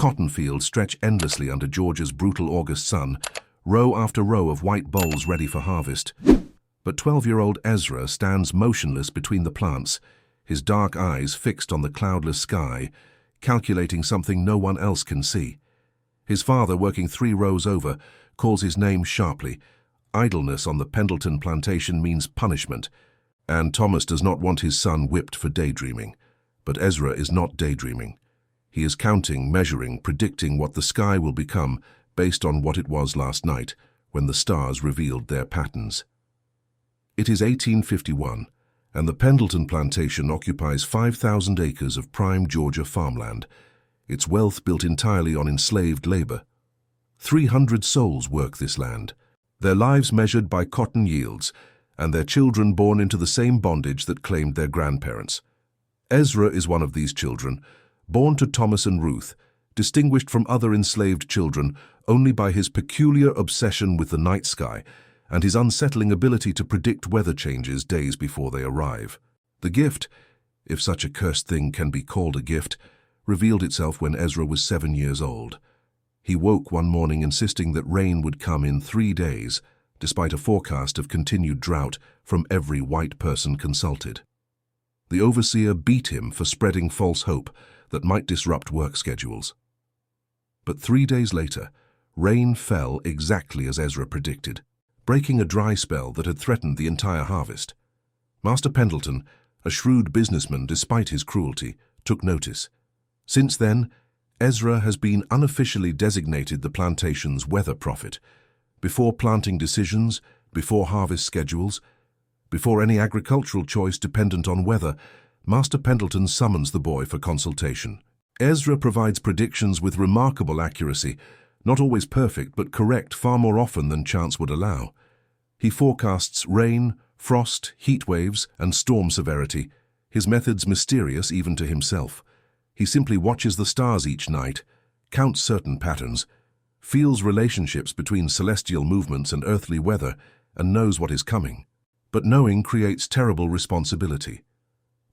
cotton fields stretch endlessly under Georgia's brutal August sun, row after row of white bolls ready for harvest. But 12-year-old Ezra stands motionless between the plants, his dark eyes fixed on the cloudless sky, calculating something no one else can see. His father, working 3 rows over, calls his name sharply. Idleness on the Pendleton plantation means punishment, and Thomas does not want his son whipped for daydreaming. But Ezra is not daydreaming. He is counting, measuring, predicting what the sky will become based on what it was last night, when the stars revealed their patterns. It is 1851, and the Pendleton plantation occupies 5,000 acres of prime Georgia farmland, its wealth built entirely on enslaved labor. 300 souls work this land, their lives measured by cotton yields, and their children born into the same bondage that claimed their grandparents. Ezra is one of these children, born to Thomas and Ruth, distinguished from other enslaved children only by his peculiar obsession with the night sky and his unsettling ability to predict weather changes days before they arrive. The gift, if such a cursed thing can be called a gift, revealed itself when Ezra was 7 years old. He woke one morning insisting that rain would come in 3 days, despite a forecast of continued drought from every white person consulted. The overseer beat him for spreading false hope that might disrupt work schedules. But 3 days later, rain fell exactly as Ezra predicted, breaking a dry spell that had threatened the entire harvest. Master Pendleton, a shrewd businessman despite his cruelty, took notice. Since then, Ezra has been unofficially designated the plantation's weather prophet. Before planting decisions, before harvest schedules, before any agricultural choice dependent on weather, Master Pendleton summons the boy for consultation. Ezra provides predictions with remarkable accuracy, not always perfect but correct far more often than chance would allow. He forecasts rain, frost, heat waves, and storm severity, his methods mysterious even to himself. He simply watches the stars each night, counts certain patterns, feels relationships between celestial movements and earthly weather, and knows what is coming. But knowing creates terrible responsibility.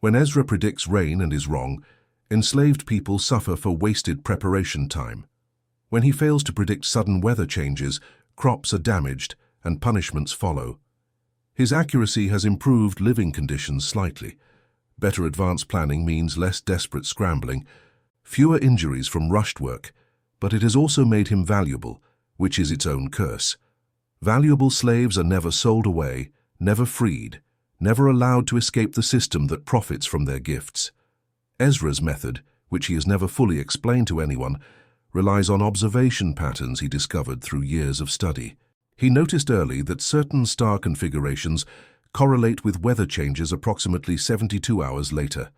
When Ezra predicts rain and is wrong, enslaved people suffer for wasted preparation time. When he fails to predict sudden weather changes, crops are damaged and punishments follow. His accuracy has improved living conditions slightly. Better advanced planning means less desperate scrambling, fewer injuries from rushed work, but it has also made him valuable, which is its own curse. Valuable slaves are never sold away, never freed, never allowed to escape the system that profits from their gifts. Ezra's method, which he has never fully explained to anyone, relies on observation patterns he discovered through years of study. He noticed early that certain star configurations correlate with weather changes approximately 72 hours later.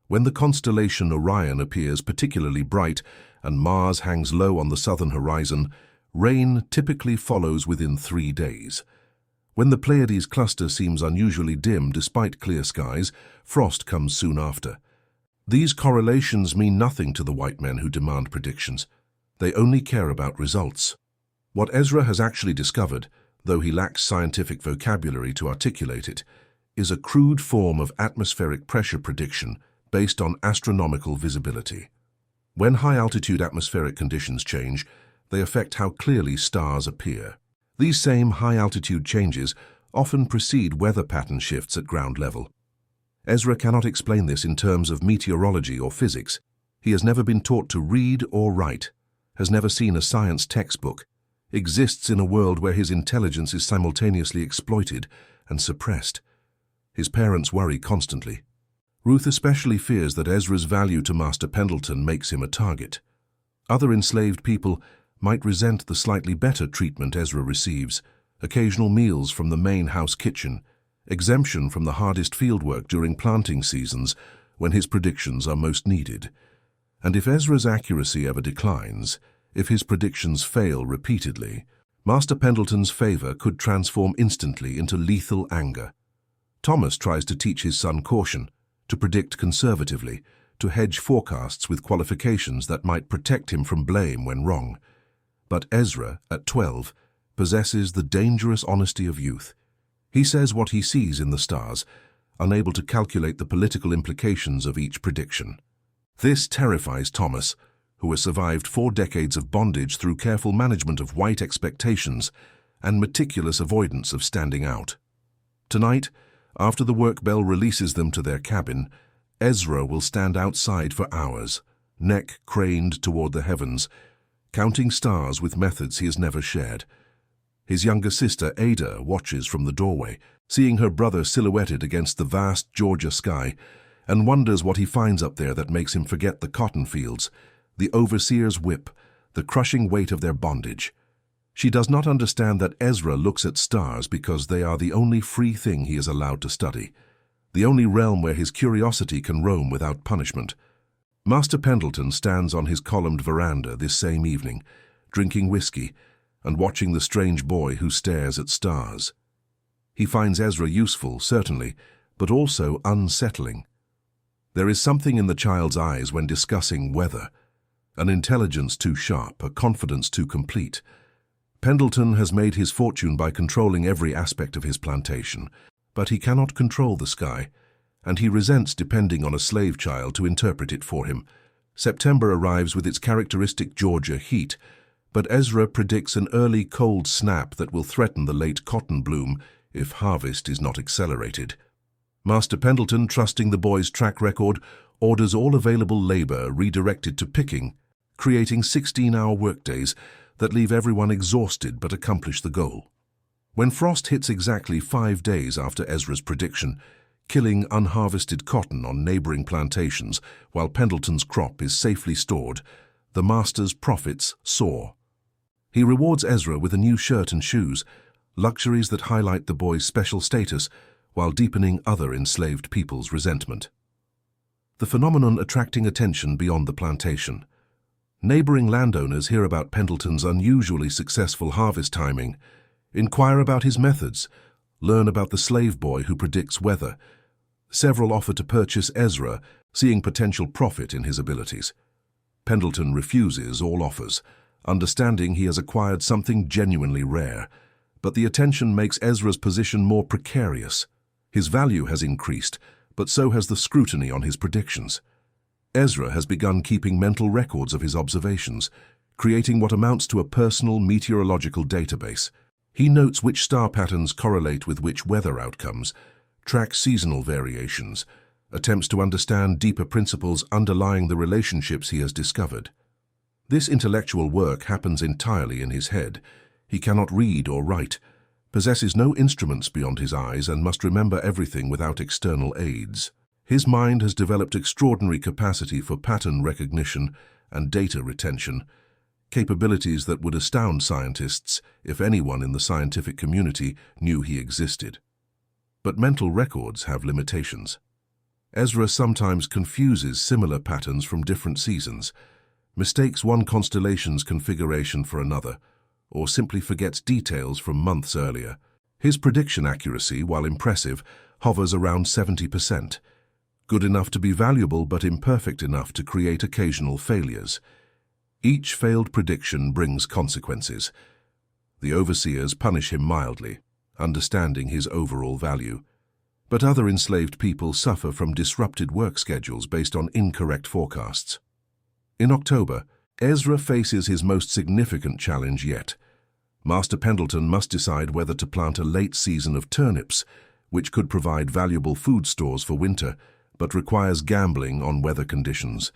When the constellation Orion appears particularly bright and Mars hangs low on the southern horizon, rain typically follows within 3 days. When the Pleiades cluster seems unusually dim despite clear skies, frost comes soon after. These correlations mean nothing to the white men who demand predictions. They only care about results. What Ezra has actually discovered, though he lacks scientific vocabulary to articulate it, is a crude form of atmospheric pressure prediction based on astronomical visibility. When high-altitude atmospheric conditions change, they affect how clearly stars appear. These same high-altitude changes often precede weather pattern shifts at ground level. Ezra cannot explain this in terms of meteorology or physics. He has never been taught to read or write, has never seen a science textbook, exists in a world where his intelligence is simultaneously exploited and suppressed. His parents worry constantly. Ruth especially fears that Ezra's value to Master Pendleton makes him a target. Other enslaved people might resent the slightly better treatment Ezra receives, occasional meals from the main house kitchen, exemption from the hardest fieldwork during planting seasons when his predictions are most needed. And if Ezra's accuracy ever declines, if his predictions fail repeatedly, Master Pendleton's favor could transform instantly into lethal anger. Thomas tries to teach his son caution, to predict conservatively, to hedge forecasts with qualifications that might protect him from blame when wrong. But Ezra, at 12, possesses the dangerous honesty of youth. He says what he sees in the stars, unable to calculate the political implications of each prediction. This terrifies Thomas, who has survived 4 decades of bondage through careful management of white expectations and meticulous avoidance of standing out. Tonight, after the work bell releases them to their cabin, Ezra will stand outside for hours, neck craned toward the heavens, counting stars with methods he has never shared. His younger sister, Ada, watches from the doorway, seeing her brother silhouetted against the vast Georgia sky, and wonders what he finds up there that makes him forget the cotton fields, the overseer's whip, the crushing weight of their bondage. She does not understand that Ezra looks at stars because they are the only free thing he is allowed to study, the only realm where his curiosity can roam without punishment. Master Pendleton stands on his columned veranda this same evening, drinking whiskey and watching the strange boy who stares at stars. He finds Ezra useful, certainly, but also unsettling. There is something in the child's eyes when discussing weather, an intelligence too sharp, a confidence too complete. Pendleton has made his fortune by controlling every aspect of his plantation, but he cannot control the sky, and he resents depending on a slave child to interpret it for him. September arrives with its characteristic Georgia heat, but Ezra predicts an early cold snap that will threaten the late cotton bloom if harvest is not accelerated. Master Pendleton, trusting the boy's track record, orders all available labor redirected to picking, creating 16-hour workdays that leave everyone exhausted but accomplish the goal. When frost hits exactly 5 days after Ezra's prediction, killing unharvested cotton on neighboring plantations while Pendleton's crop is safely stored, the master's profits soar. He rewards Ezra with a new shirt and shoes, luxuries that highlight the boy's special status while deepening other enslaved people's resentment. The phenomenon attracting attention beyond the plantation. Neighboring landowners hear about Pendleton's unusually successful harvest timing, inquire about his methods, learn about the slave boy who predicts weather. Several offer to purchase Ezra, seeing potential profit in his abilities. Pendleton refuses all offers, understanding he has acquired something genuinely rare, but the attention makes Ezra's position more precarious. His value has increased, but so has the scrutiny on his predictions. Ezra has begun keeping mental records of his observations, creating what amounts to a personal meteorological database. He notes which star patterns correlate with which weather outcomes, tracks seasonal variations, attempts to understand deeper principles underlying the relationships he has discovered. This intellectual work happens entirely in his head. He cannot read or write, possesses no instruments beyond his eyes, and must remember everything without external aids. His mind has developed extraordinary capacity for pattern recognition and data retention, capabilities that would astound scientists if anyone in the scientific community knew he existed. But mental records have limitations. Ezra sometimes confuses similar patterns from different seasons, mistakes one constellation's configuration for another, or simply forgets details from months earlier. His prediction accuracy, while impressive, hovers around 70%, good enough to be valuable but imperfect enough to create occasional failures. Each failed prediction brings consequences. The overseers punish him mildly, understanding his overall value. But other enslaved people suffer from disrupted work schedules based on incorrect forecasts. In October, Ezra faces his most significant challenge yet. Master Pendleton must decide whether to plant a late season of turnips, which could provide valuable food stores for winter, but requires gambling on weather conditions.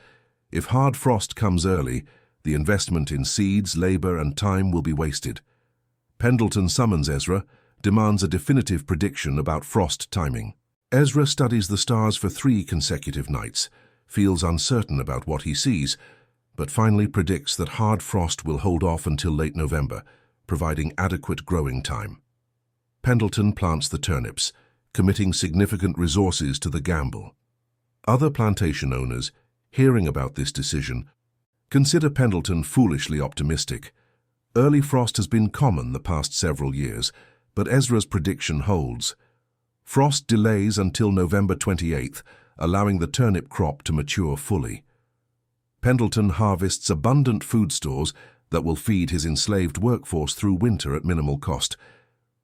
If hard frost comes early, the investment in seeds, labor, and time will be wasted. Pendleton summons Ezra, demands a definitive prediction about frost timing. Ezra studies the stars for 3 consecutive nights, feels uncertain about what he sees, but finally predicts that hard frost will hold off until late November, providing adequate growing time. Pendleton plants the turnips, committing significant resources to the gamble. Other plantation owners, hearing about this decision, consider Pendleton foolishly optimistic. Early frost has been common the past several years, but Ezra's prediction holds. Frost delays until November 28th, allowing the turnip crop to mature fully. Pendleton harvests abundant food stores that will feed his enslaved workforce through winter at minimal cost,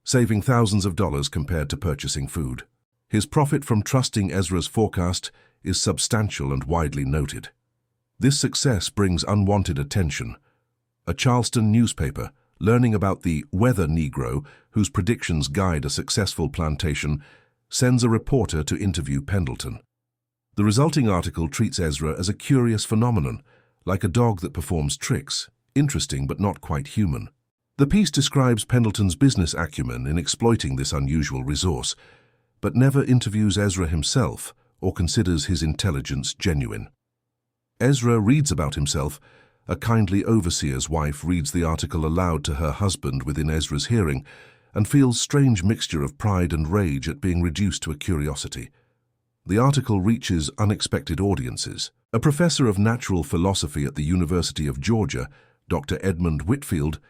saving thousands of dollars compared to purchasing food. His profit from trusting Ezra's forecast is substantial and widely noted. This success brings unwanted attention. A Charleston newspaper, learning about the weather Negro whose predictions guide a successful plantation, sends a reporter to interview Pendleton. The resulting article treats Ezra as a curious phenomenon, like a dog that performs tricks, interesting but not quite human. The piece describes Pendleton's business acumen in exploiting this unusual resource, but never interviews Ezra himself or considers his intelligence genuine. Ezra reads about himself. A kindly overseer's wife reads the article aloud to her husband within Ezra's hearing and feels strange mixture of pride and rage at being reduced to a curiosity. The article reaches unexpected audiences. A professor of natural philosophy at the University of Georgia, Dr. Edmund Whitfield,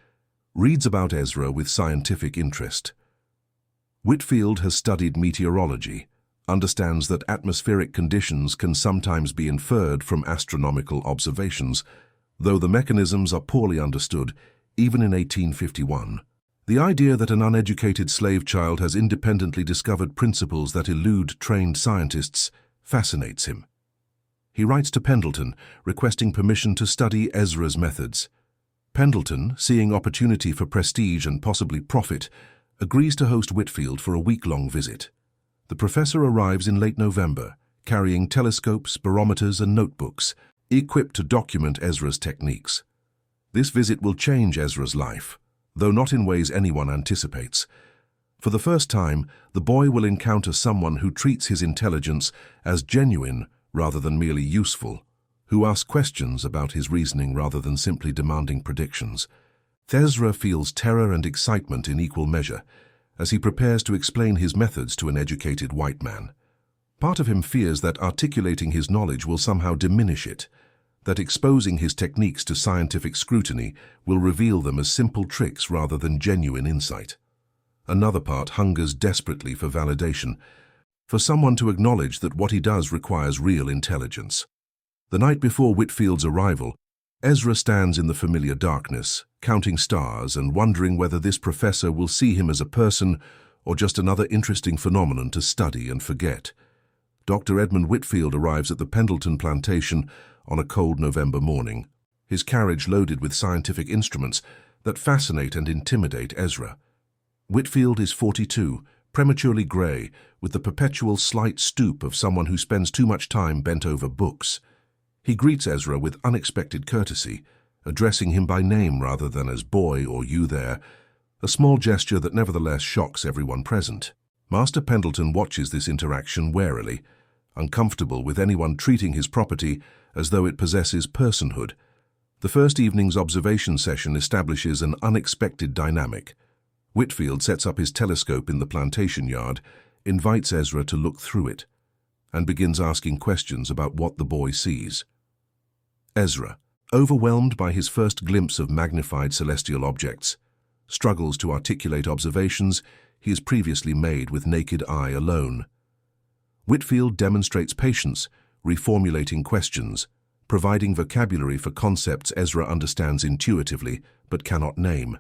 reads about Ezra with scientific interest. Whitfield has studied meteorology, understands that atmospheric conditions can sometimes be inferred from astronomical observations, though the mechanisms are poorly understood, even in 1851. The idea that an uneducated slave child has independently discovered principles that elude trained scientists fascinates him. He writes to Pendleton, requesting permission to study Ezra's methods. Pendleton, seeing opportunity for prestige and possibly profit, agrees to host Whitfield for a week-long visit. The professor arrives in late November, carrying telescopes, barometers, and notebooks, equipped to document Ezra's techniques. This visit will change Ezra's life, though not in ways anyone anticipates. For the first time, the boy will encounter someone who treats his intelligence as genuine rather than merely useful, who asks questions about his reasoning rather than simply demanding predictions. Ezra feels terror and excitement in equal measure as he prepares to explain his methods to an educated white man. Part of him fears that articulating his knowledge will somehow diminish it, that exposing his techniques to scientific scrutiny will reveal them as simple tricks rather than genuine insight. Another part hungers desperately for validation, for someone to acknowledge that what he does requires real intelligence. The night before Whitfield's arrival, Ezra stands in the familiar darkness, counting stars and wondering whether this professor will see him as a person or just another interesting phenomenon to study and forget. Dr. Edmund Whitfield arrives at the Pendleton plantation on a cold November morning, his carriage loaded with scientific instruments that fascinate and intimidate Ezra. Whitfield is 42, prematurely gray, with the perpetual slight stoop of someone who spends too much time bent over books. He greets Ezra with unexpected courtesy, addressing him by name rather than as boy or you there, a small gesture that nevertheless shocks everyone present. Master Pendleton watches this interaction warily, uncomfortable with anyone treating his property as though it possesses personhood. The first evening's observation session establishes an unexpected dynamic. Whitfield sets up his telescope in the plantation yard, invites Ezra to look through it, and begins asking questions about what the boy sees. Ezra, overwhelmed by his first glimpse of magnified celestial objects, struggles to articulate observations he has previously made with naked eye alone. Whitfield demonstrates patience, reformulating questions, providing vocabulary for concepts Ezra understands intuitively but cannot name.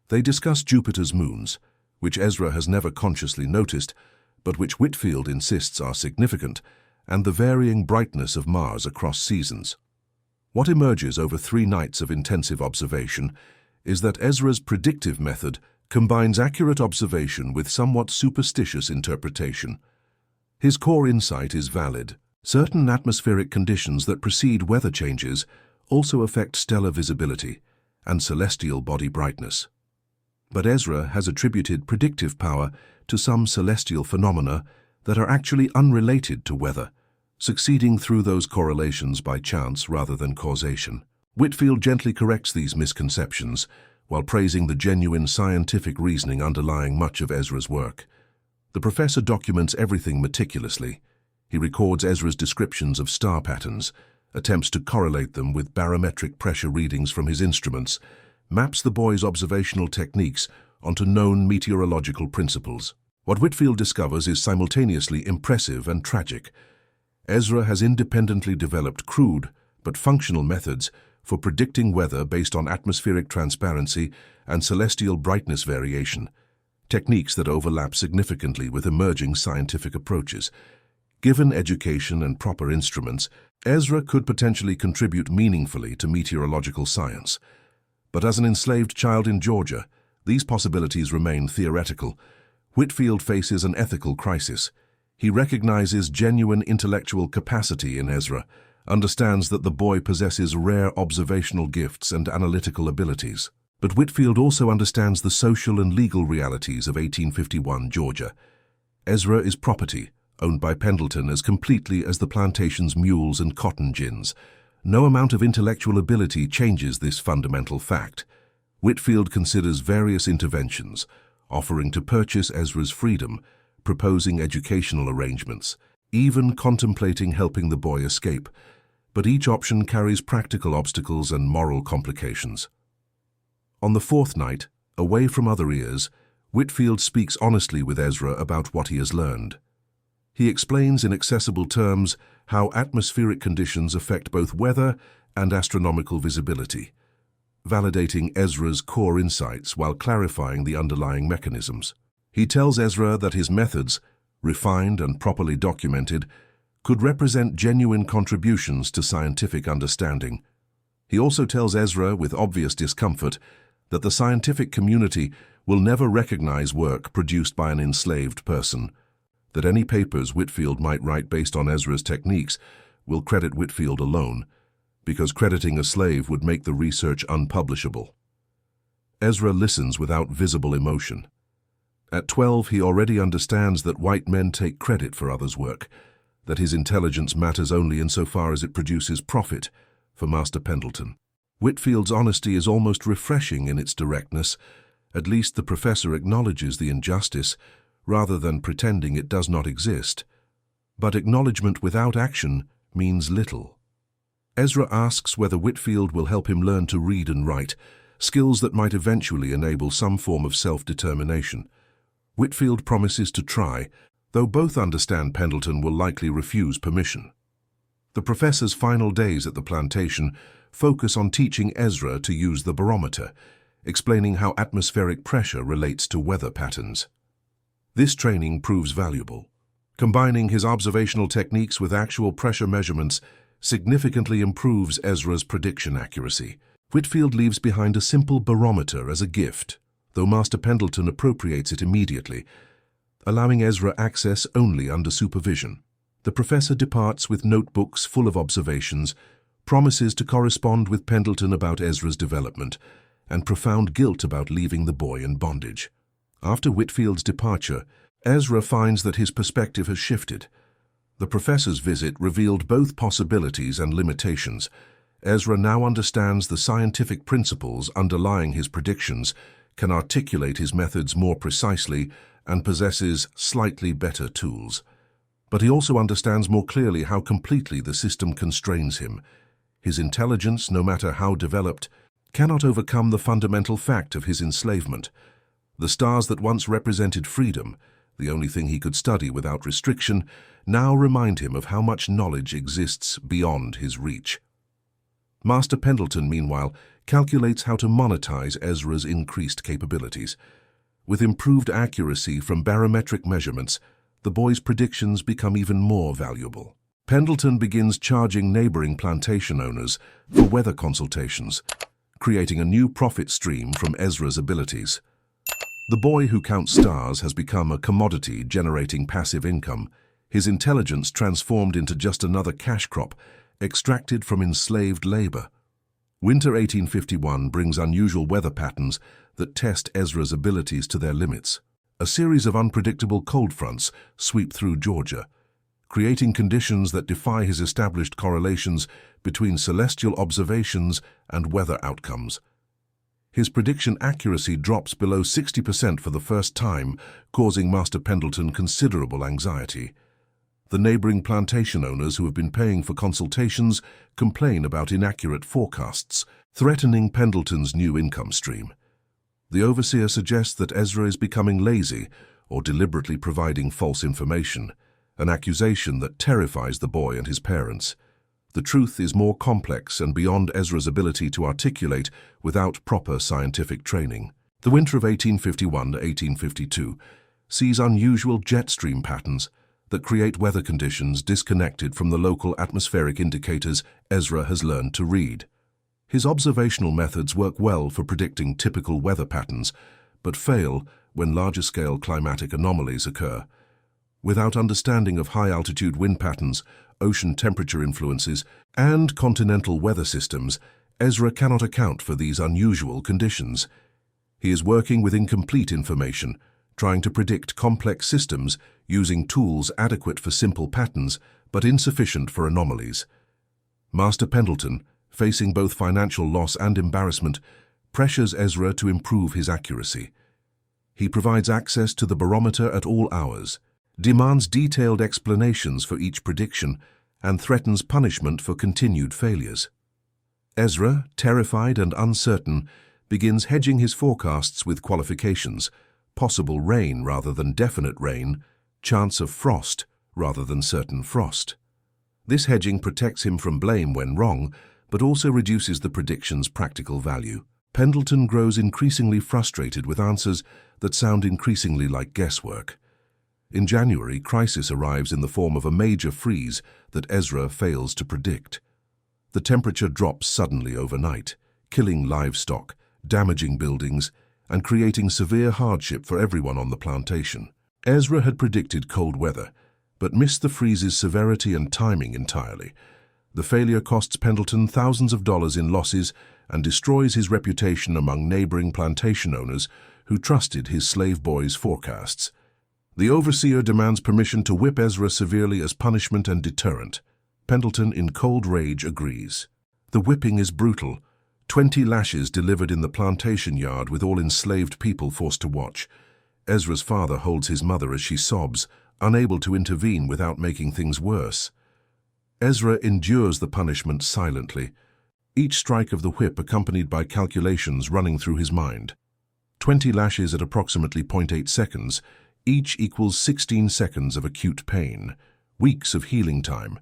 They discuss Jupiter's moons, which Ezra has never consciously noticed, but which Whitfield insists are significant, and the varying brightness of Mars across seasons. What emerges over 3 nights of intensive observation is that Ezra's predictive method combines accurate observation with somewhat superstitious interpretation. His core insight is valid. Certain atmospheric conditions that precede weather changes also affect stellar visibility and celestial body brightness. But Ezra has attributed predictive power to some celestial phenomena that are actually unrelated to weather, succeeding through those correlations by chance rather than causation. Whitfield gently corrects these misconceptions while praising the genuine scientific reasoning underlying much of Ezra's work. The professor documents everything meticulously. He records Ezra's descriptions of star patterns, attempts to correlate them with barometric pressure readings from his instruments, maps the boy's observational techniques onto known meteorological principles. What Whitfield discovers is simultaneously impressive and tragic. Ezra has independently developed crude but functional methods for predicting weather based on atmospheric transparency and celestial brightness variation, techniques that overlap significantly with emerging scientific approaches. Given education and proper instruments, Ezra could potentially contribute meaningfully to meteorological science. But as an enslaved child in Georgia, these possibilities remain theoretical. Whitfield faces an ethical crisis. He recognizes genuine intellectual capacity in Ezra, understands that the boy possesses rare observational gifts and analytical abilities. But Whitfield also understands the social and legal realities of 1851 Georgia. Ezra is property, owned by Pendleton as completely as the plantation's mules and cotton gins. No amount of intellectual ability changes this fundamental fact. Whitfield considers various interventions, offering to purchase Ezra's freedom, proposing educational arrangements, even contemplating helping the boy escape. But each option carries practical obstacles and moral complications. On the fourth night, away from other ears, Whitfield speaks honestly with Ezra about what he has learned. He explains in accessible terms how atmospheric conditions affect both weather and astronomical visibility, validating Ezra's core insights while clarifying the underlying mechanisms. He tells Ezra that his methods, refined and properly documented, could represent genuine contributions to scientific understanding. He also tells Ezra, with obvious discomfort, that the scientific community will never recognize work produced by an enslaved person, that any papers Whitfield might write based on Ezra's techniques will credit Whitfield alone, because crediting a slave would make the research unpublishable. Ezra listens without visible emotion. At 12, he already understands that white men take credit for others' work, that his intelligence matters only insofar as it produces profit for Master Pendleton. Whitfield's honesty is almost refreshing in its directness. At least the professor acknowledges the injustice, rather than pretending it does not exist. But acknowledgement without action means little. Ezra asks whether Whitfield will help him learn to read and write, skills that might eventually enable some form of self-determination. Whitfield promises to try, though both understand Pendleton will likely refuse permission. The professor's final days at the plantation focus on teaching Ezra to use the barometer, explaining how atmospheric pressure relates to weather patterns. This training proves valuable. Combining his observational techniques with actual pressure measurements significantly improves Ezra's prediction accuracy. Whitfield leaves behind a simple barometer as a gift, though Master Pendleton appropriates it immediately, allowing Ezra access only under supervision. The professor departs with notebooks full of observations, promises to correspond with Pendleton about Ezra's development, and profound guilt about leaving the boy in bondage. After Whitfield's departure, Ezra finds that his perspective has shifted. The professor's visit revealed both possibilities and limitations. Ezra now understands the scientific principles underlying his predictions, can articulate his methods more precisely, and possesses slightly better tools. But he also understands more clearly how completely the system constrains him. His intelligence, no matter how developed, cannot overcome the fundamental fact of his enslavement. The stars that once represented freedom, the only thing he could study without restriction, now remind him of how much knowledge exists beyond his reach. Master Pendleton, meanwhile, calculates how to monetize Ezra's increased capabilities. With improved accuracy from barometric measurements, the boy's predictions become even more valuable. Pendleton begins charging neighboring plantation owners for weather consultations, creating a new profit stream from Ezra's abilities. The boy who counts stars has become a commodity generating passive income, his intelligence transformed into just another cash crop, extracted from enslaved labor. Winter 1851 brings unusual weather patterns that test Ezra's abilities to their limits. A series of unpredictable cold fronts sweep through Georgia, creating conditions that defy his established correlations between celestial observations and weather outcomes. His prediction accuracy drops below 60% for the first time, causing Master Pendleton considerable anxiety. The neighboring plantation owners who have been paying for consultations complain about inaccurate forecasts, threatening Pendleton's new income stream. The overseer suggests that Ezra is becoming lazy or deliberately providing false information, an accusation that terrifies the boy and his parents. The truth is more complex and beyond Ezra's ability to articulate without proper scientific training. The winter of 1851 to 1852 sees unusual jet stream patterns, that create weather conditions disconnected from the local atmospheric indicators Ezra has learned to read. His observational methods work well for predicting typical weather patterns, but fail when larger-scale climatic anomalies occur. Without understanding of high-altitude wind patterns, ocean temperature influences, and continental weather systems, Ezra cannot account for these unusual conditions. He is working with incomplete information, trying to predict complex systems using tools adequate for simple patterns but insufficient for anomalies. Master Pendleton, facing both financial loss and embarrassment, pressures Ezra to improve his accuracy. He provides access to the barometer at all hours, demands detailed explanations for each prediction, and threatens punishment for continued failures. Ezra, terrified and uncertain, begins hedging his forecasts with qualifications: possible rain rather than definite rain, chance of frost rather than certain frost. This hedging protects him from blame when wrong, but also reduces the prediction's practical value. Pendleton grows increasingly frustrated with answers that sound increasingly like guesswork. In January, crisis arrives in the form of a major freeze that Ezra fails to predict. The temperature drops suddenly overnight, killing livestock, damaging buildings, and creating severe hardship for everyone on the plantation. Ezra had predicted cold weather, but missed the freeze's severity and timing entirely. The failure costs Pendleton thousands of dollars in losses and destroys his reputation among neighboring plantation owners who trusted his slave boy's forecasts. The overseer demands permission to whip Ezra severely as punishment and deterrent. Pendleton, in cold rage, agrees. The whipping is brutal. 20 lashes delivered in the plantation yard with all enslaved people forced to watch. Ezra's father holds his mother as she sobs, unable to intervene without making things worse. Ezra endures the punishment silently, each strike of the whip accompanied by calculations running through his mind. 20 lashes at approximately 0.8 seconds, each equals 16 seconds of acute pain, weeks of healing time,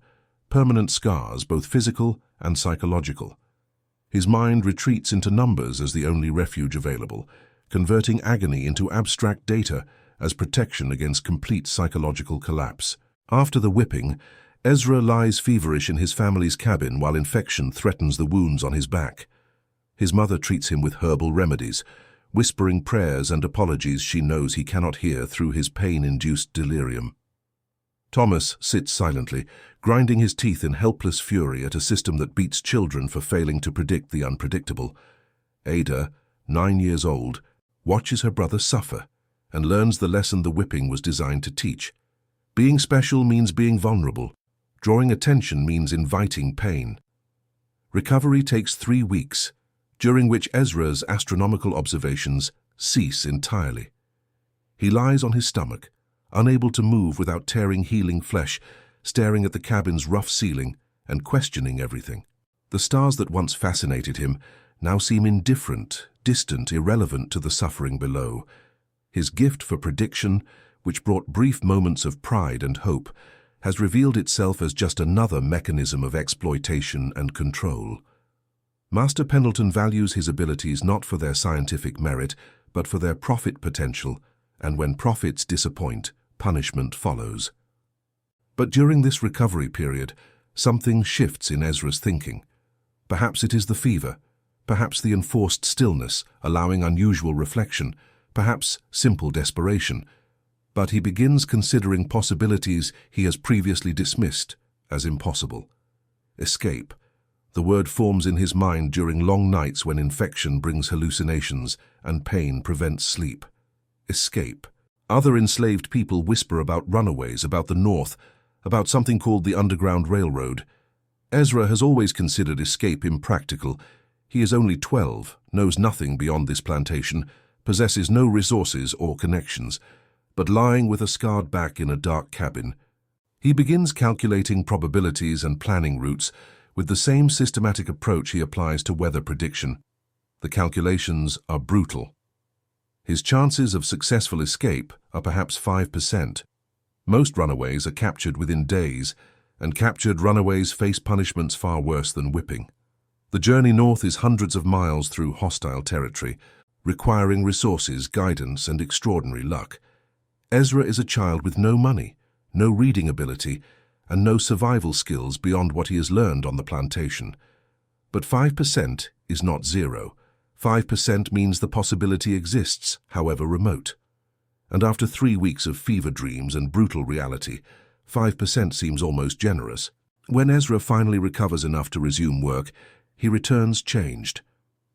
permanent scars, both physical and psychological. His mind retreats into numbers as the only refuge available, converting agony into abstract data as protection against complete psychological collapse. After the whipping, Ezra lies feverish in his family's cabin while infection threatens the wounds on his back. His mother treats him with herbal remedies, whispering prayers and apologies she knows he cannot hear through his pain-induced delirium. Thomas sits silently, grinding his teeth in helpless fury at a system that beats children for failing to predict the unpredictable. Ada, 9 years old, watches her brother suffer and learns the lesson the whipping was designed to teach. Being special means being vulnerable. Drawing attention means inviting pain. Recovery takes 3 weeks, during which Ezra's astronomical observations cease entirely. He lies on his stomach, unable to move without tearing healing flesh, staring at the cabin's rough ceiling and questioning everything. The stars that once fascinated him now seem indifferent, distant, irrelevant to the suffering below. His gift for prediction, which brought brief moments of pride and hope, has revealed itself as just another mechanism of exploitation and control. Master Pendleton values his abilities not for their scientific merit, but for their profit potential, and when profits disappoint, punishment follows. But during this recovery period, something shifts in Ezra's thinking. Perhaps it is the fever, perhaps the enforced stillness, allowing unusual reflection, perhaps simple desperation. But he begins considering possibilities he has previously dismissed as impossible. Escape. The word forms in his mind during long nights when infection brings hallucinations and pain prevents sleep. Escape. Other enslaved people whisper about runaways, about the North, about something called the Underground Railroad. Ezra has always considered escape impractical. He is only 12, knows nothing beyond this plantation, possesses no resources or connections, but lying with a scarred back in a dark cabin. He begins calculating probabilities and planning routes with the same systematic approach he applies to weather prediction. The calculations are brutal. His chances of successful escape are perhaps 5%. Most runaways are captured within days, and captured runaways face punishments far worse than whipping. The journey north is hundreds of miles through hostile territory, requiring resources, guidance, and extraordinary luck. Ezra is a child with no money, no reading ability, and no survival skills beyond what he has learned on the plantation. But 5% is not zero. 5% means the possibility exists, however remote. And after 3 weeks of fever dreams and brutal reality, 5% seems almost generous. When Ezra finally recovers enough to resume work, he returns changed.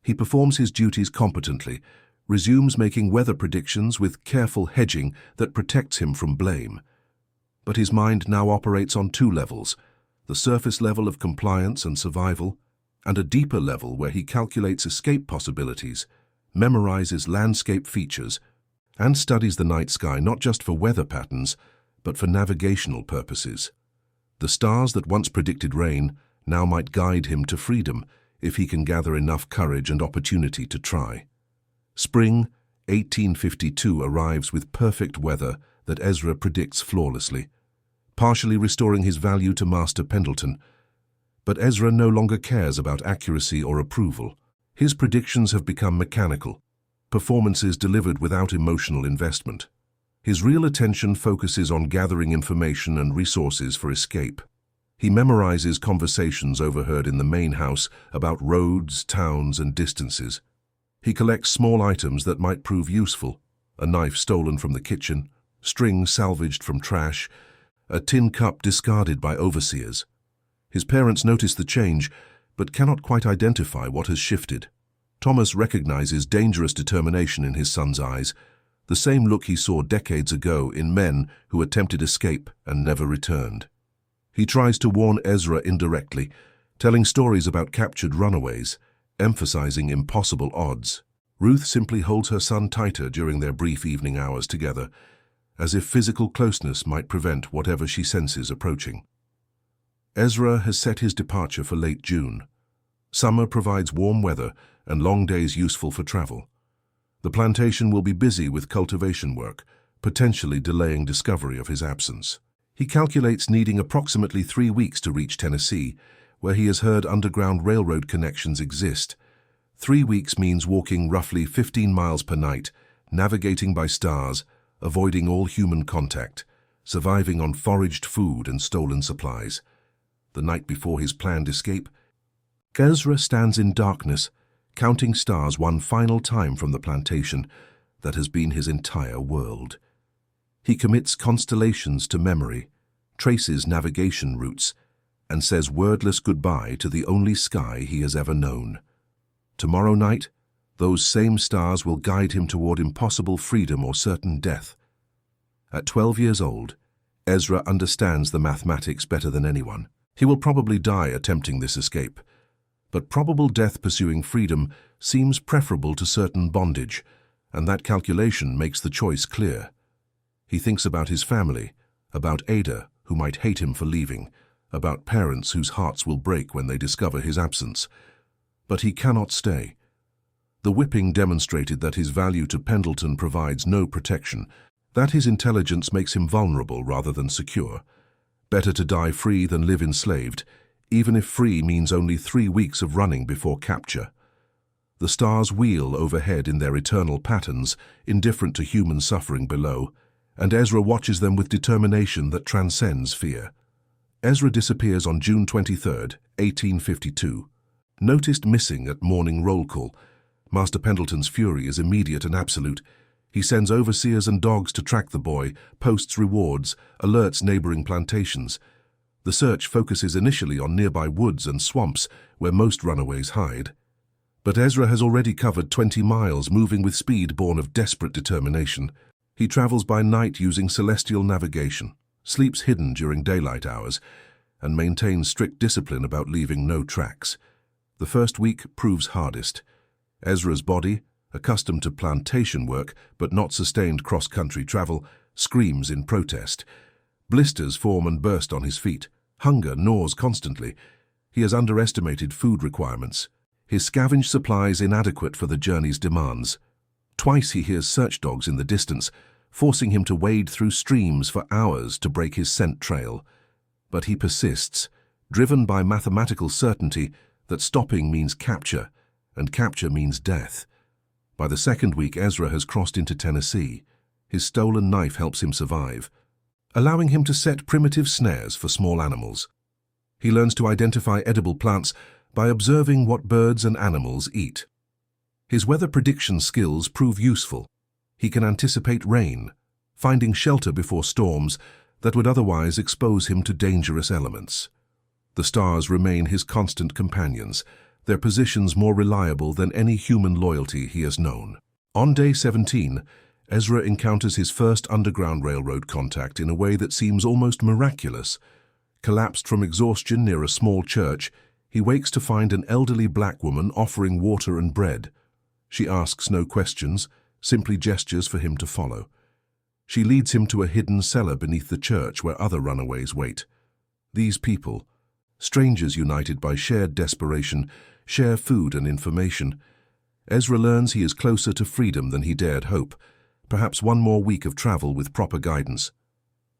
He performs his duties competently, resumes making weather predictions with careful hedging that protects him from blame. But his mind now operates on 2 levels, the surface level of compliance and survival, and a deeper level where he calculates escape possibilities, memorizes landscape features, and studies the night sky not just for weather patterns, but for navigational purposes. The stars that once predicted rain now might guide him to freedom if he can gather enough courage and opportunity to try. Spring 1852 arrives with perfect weather that Ezra predicts flawlessly, partially restoring his value to Master Pendleton. But Ezra no longer cares about accuracy or approval. His predictions have become mechanical, performances delivered without emotional investment. His real attention focuses on gathering information and resources for escape. He memorizes conversations overheard in the main house about roads, towns, and distances. He collects small items that might prove useful: a knife stolen from the kitchen, string salvaged from trash, a tin cup discarded by overseers. His parents notice the change, but cannot quite identify what has shifted. Thomas recognizes dangerous determination in his son's eyes, the same look he saw decades ago in men who attempted escape and never returned. He tries to warn Ezra indirectly, telling stories about captured runaways, emphasizing impossible odds. Ruth simply holds her son tighter during their brief evening hours together, as if physical closeness might prevent whatever she senses approaching. Ezra has set his departure for late June. Summer provides warm weather and long days useful for travel. The plantation will be busy with cultivation work, potentially delaying discovery of his absence. He calculates needing approximately 3 weeks to reach Tennessee, where he has heard underground railroad connections exist. 3 weeks means walking roughly 15 miles per night, navigating by stars, avoiding all human contact, surviving on foraged food and stolen supplies. The night before his planned escape, Ezra stands in darkness, counting stars one final time from the plantation that has been his entire world. He commits constellations to memory, traces navigation routes, and says wordless goodbye to the only sky he has ever known. Tomorrow night, those same stars will guide him toward impossible freedom or certain death. At 12 years old, Ezra understands the mathematics better than anyone. He will probably die attempting this escape, but probable death pursuing freedom seems preferable to certain bondage, and that calculation makes the choice clear. He thinks about his family, about Ada, who might hate him for leaving, about parents whose hearts will break when they discover his absence. But he cannot stay. The whipping demonstrated that his value to Pendleton provides no protection, that his intelligence makes him vulnerable rather than secure. Better to die free than live enslaved, even if free means only 3 weeks of running before capture. The stars wheel overhead in their eternal patterns, indifferent to human suffering below, and Ezra watches them with determination that transcends fear. Ezra disappears on June 23, 1852. Noticed missing at morning roll call, Master Pendleton's fury is immediate and absolute. He sends overseers and dogs to track the boy, posts rewards, alerts neighboring plantations. The search focuses initially on nearby woods and swamps where most runaways hide. But Ezra has already covered 20 miles, moving with speed born of desperate determination. He travels by night using celestial navigation, sleeps hidden during daylight hours, and maintains strict discipline about leaving no tracks. The first week proves hardest. Ezra's body, accustomed to plantation work but not sustained cross-country travel, screams in protest. Blisters form and burst on his feet. Hunger gnaws constantly. He has underestimated food requirements. His scavenged supplies inadequate for the journey's demands. Twice he hears search dogs in the distance, forcing him to wade through streams for hours to break his scent trail. But he persists, driven by mathematical certainty that stopping means capture, and capture means death. By the second week, Ezra has crossed into Tennessee. His stolen knife helps him survive. allowing him to set primitive snares for small animals. He learns to identify edible plants by observing what birds and animals eat. His weather prediction skills prove useful. He can anticipate rain, finding shelter before storms that would otherwise expose him to dangerous elements. The stars remain his constant companions, their positions more reliable than any human loyalty he has known. On day 17, Ezra encounters his first Underground Railroad contact in a way that seems almost miraculous. Collapsed from exhaustion near a small church, he wakes to find an elderly black woman offering water and bread. She asks no questions, simply gestures for him to follow. She leads him to a hidden cellar beneath the church where other runaways wait. These people, strangers united by shared desperation, share food and information. Ezra learns he is closer to freedom than he dared hope, perhaps one more week of travel with proper guidance.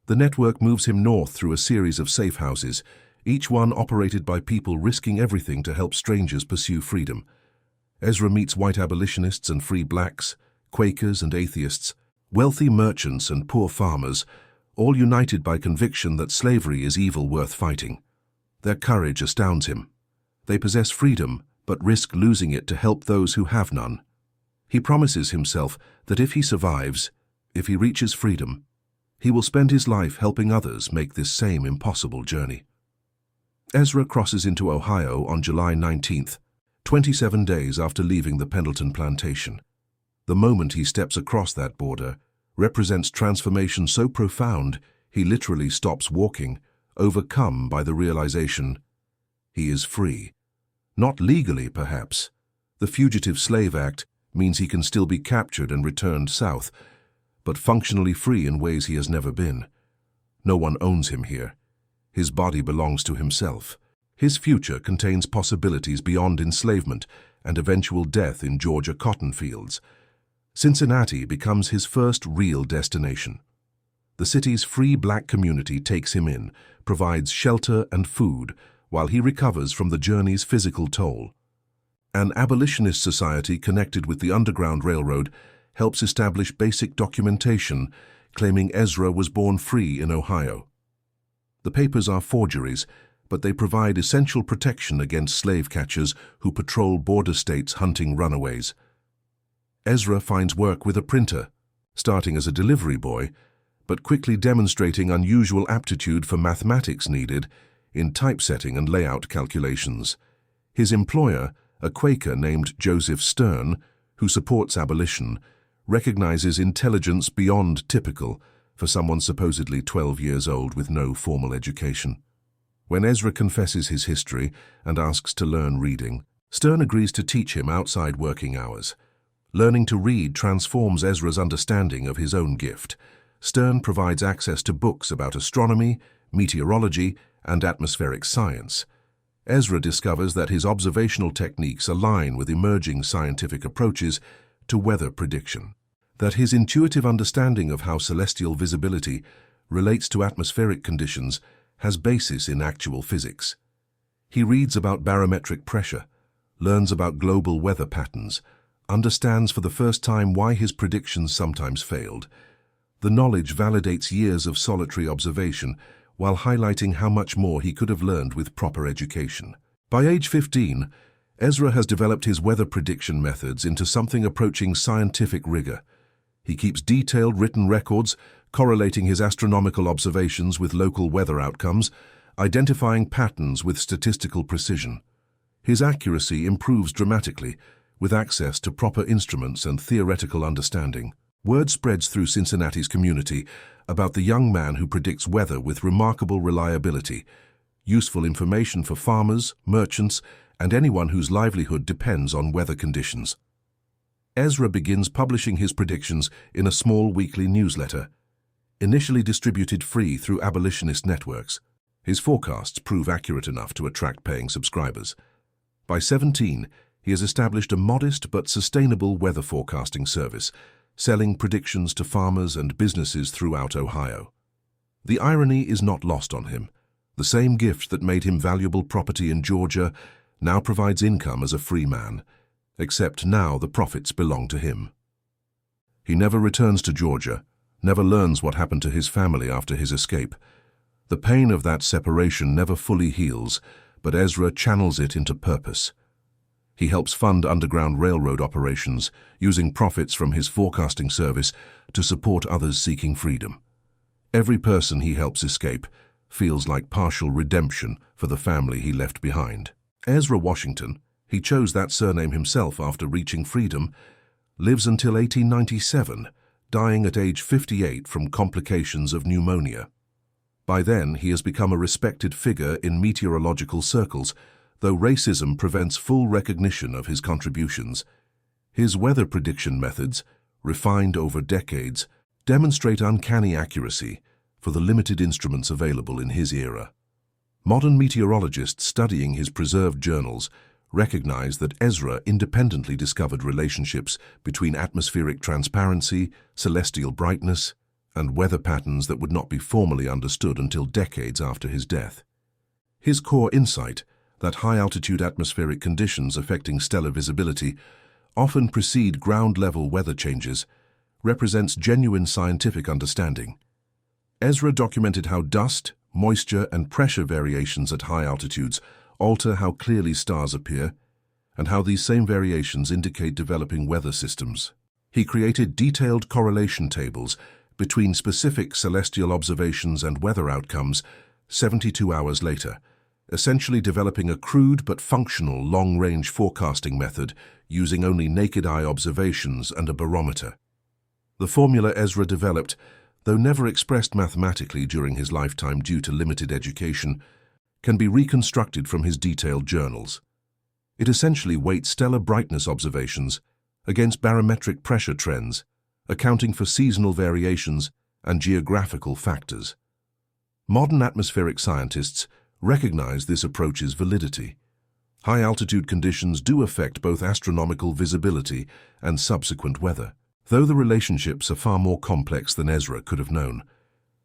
The network moves him north through a series of safe houses, each one operated by people risking everything to help strangers pursue freedom. Ezra meets white abolitionists and free blacks, Quakers and atheists, wealthy merchants and poor farmers, all united by conviction that slavery is evil worth fighting. Their courage astounds him. They possess freedom, but risk losing it to help those who have none. He promises himself that if he survives, if he reaches freedom, he will spend his life helping others make this same impossible journey. Ezra crosses into Ohio on July 19th, 27 days after leaving the Pendleton plantation. The moment he steps across that border represents transformation so profound he literally stops walking, overcome by the realization he is free. Not legally, perhaps. The Fugitive Slave Act means he can still be captured and returned south, but functionally free in ways he has never been. No one owns him here. His body belongs to himself. His future contains possibilities beyond enslavement and eventual death in Georgia cotton fields. Cincinnati becomes his first real destination. The city's free black community takes him in, provides shelter and food, while he recovers from the journey's physical toll. An abolitionist society connected with the Underground Railroad helps establish basic documentation, claiming Ezra was born free in Ohio. The papers are forgeries, but they provide essential protection against slave catchers who patrol border states hunting runaways. Ezra finds work with a printer, starting as a delivery boy, but quickly demonstrating unusual aptitude for mathematics needed in typesetting and layout calculations. His employer, a Quaker named Joseph Stern, who supports abolition, recognizes intelligence beyond typical for someone supposedly 12 years old with no formal education. When Ezra confesses his history and asks to learn reading, Stern agrees to teach him outside working hours. Learning to read transforms Ezra's understanding of his own gift. Stern provides access to books about astronomy, meteorology, and atmospheric science. Ezra discovers that his observational techniques align with emerging scientific approaches to weather prediction, that his intuitive understanding of how celestial visibility relates to atmospheric conditions has basis in actual physics. He reads about barometric pressure, learns about global weather patterns, understands for the first time why his predictions sometimes failed. The knowledge validates years of solitary observation while highlighting how much more he could have learned with proper education. By age 15, Ezra has developed his weather prediction methods into something approaching scientific rigor. He keeps detailed written records, correlating his astronomical observations with local weather outcomes, identifying patterns with statistical precision. His accuracy improves dramatically, with access to proper instruments and theoretical understanding. Word spreads through Cincinnati's community about the young man who predicts weather with remarkable reliability, useful information for farmers, merchants, and anyone whose livelihood depends on weather conditions. Ezra begins publishing his predictions in a small weekly newsletter, initially distributed free through abolitionist networks. His forecasts prove accurate enough to attract paying subscribers. By 17, he has established a modest but sustainable weather forecasting service, selling predictions to farmers and businesses throughout Ohio. The irony is not lost on him. The same gift that made him valuable property in Georgia now provides income as a free man, except now the profits belong to him. He never returns to Georgia, never learns what happened to his family after his escape. The pain of that separation never fully heals, but Ezra channels it into purpose. He helps fund Underground Railroad operations, using profits from his forecasting service to support others seeking freedom. Every person he helps escape feels like partial redemption for the family he left behind. Ezra Washington, he chose that surname himself after reaching freedom, lives until 1897, dying at age 58 from complications of pneumonia. By then, he has become a respected figure in meteorological circles, though racism prevents full recognition of his contributions. His weather prediction methods, refined over decades, demonstrate uncanny accuracy for the limited instruments available in his era. Modern meteorologists studying his preserved journals recognize that Ezra independently discovered relationships between atmospheric transparency, celestial brightness, and weather patterns that would not be formally understood until decades after his death. His core insight, that high-altitude atmospheric conditions affecting stellar visibility often precede ground-level weather changes, represents genuine scientific understanding. Ezra documented how dust, moisture, and pressure variations at high altitudes alter how clearly stars appear, and how these same variations indicate developing weather systems. He created detailed correlation tables between specific celestial observations and weather outcomes 72 hours later, essentially developing a crude but functional long-range forecasting method using only naked-eye observations and a barometer. The formula Ezra developed, though never expressed mathematically during his lifetime due to limited education, can be reconstructed from his detailed journals. It essentially weights stellar brightness observations against barometric pressure trends, accounting for seasonal variations and geographical factors. Modern atmospheric scientists recognize this approach's validity. High-altitude conditions do affect both astronomical visibility and subsequent weather, though the relationships are far more complex than Ezra could have known.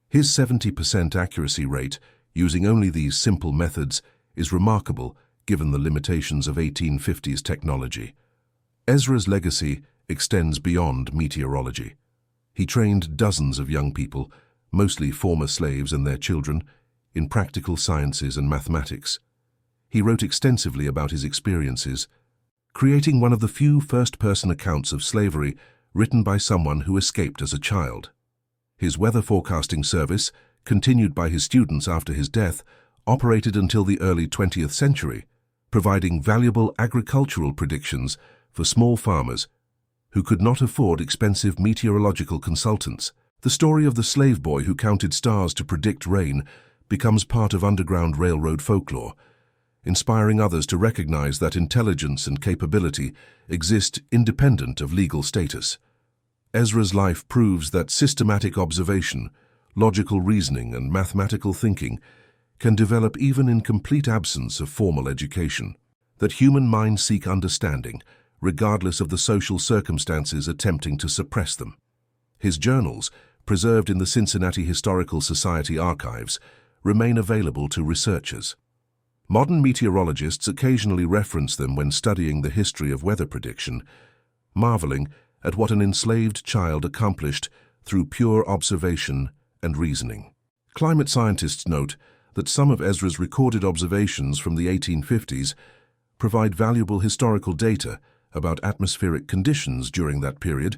His 70% accuracy rate, using only these simple methods, is remarkable given the limitations of 1850s technology. Ezra's legacy extends beyond meteorology. He trained dozens of young people, mostly former slaves and their children, in practical sciences and mathematics. He wrote extensively about his experiences, creating one of the few first-person accounts of slavery written by someone who escaped as a child. His weather forecasting service, continued by his students after his death, operated until the early 20th century, providing valuable agricultural predictions for small farmers who could not afford expensive meteorological consultants. The story of the slave boy who counted stars to predict rain becomes part of Underground Railroad folklore, inspiring others to recognize that intelligence and capability exist independent of legal status. Ezra's life proves that systematic observation, logical reasoning, and mathematical thinking can develop even in complete absence of formal education, that human minds seek understanding, regardless of the social circumstances attempting to suppress them. His journals, preserved in the Cincinnati Historical Society archives, remain available to researchers. Modern meteorologists occasionally reference them when studying the history of weather prediction, marveling at what an enslaved child accomplished through pure observation and reasoning. Climate scientists note that some of Ezra's recorded observations from the 1850s provide valuable historical data about atmospheric conditions during that period,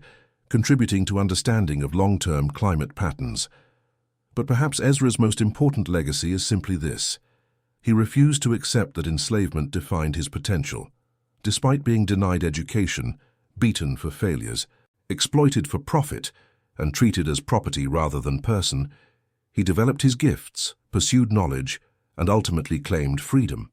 contributing to understanding of long-term climate patterns. But perhaps Ezra's most important legacy is simply this: he refused to accept that enslavement defined his potential. Despite being denied education, beaten for failures, exploited for profit, and treated as property rather than person, he developed his gifts, pursued knowledge, and ultimately claimed freedom.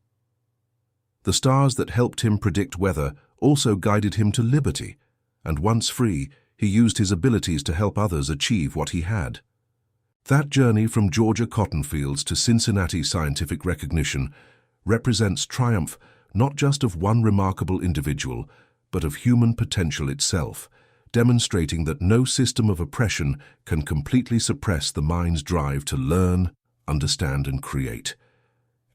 The stars that helped him predict weather also guided him to liberty, and once free, he used his abilities to help others achieve what he had. That journey from Georgia cotton fields to Cincinnati scientific recognition represents triumph not just of one remarkable individual, but of human potential itself, demonstrating that no system of oppression can completely suppress the mind's drive to learn, understand, and create.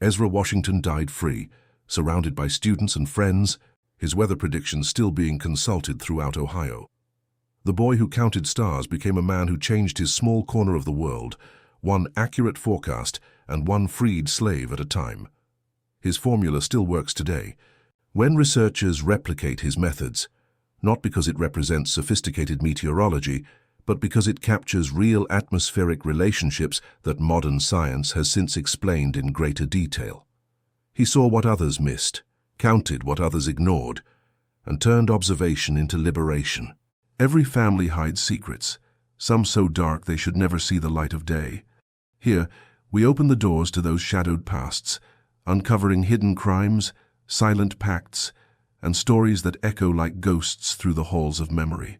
Ezra Washington died free, surrounded by students and friends, his weather predictions still being consulted throughout Ohio. The boy who counted stars became a man who changed his small corner of the world, one accurate forecast and one freed slave at a time. His formula still works today. When researchers replicate his methods, not because it represents sophisticated meteorology, but because it captures real atmospheric relationships that modern science has since explained in greater detail. He saw what others missed, counted what others ignored, and turned observation into liberation. Every family hides secrets, some so dark they should never see the light of day. Here, we open the doors to those shadowed pasts, uncovering hidden crimes, silent pacts, and stories that echo like ghosts through the halls of memory.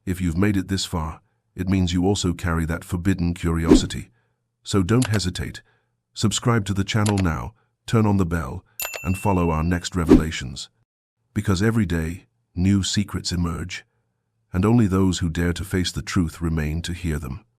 If you've made it this far, it means you also carry that forbidden curiosity. So don't hesitate. Subscribe to the channel now, turn on the bell, and follow our next revelations. Because every day, new secrets emerge, and only those who dare to face the truth remain to hear them.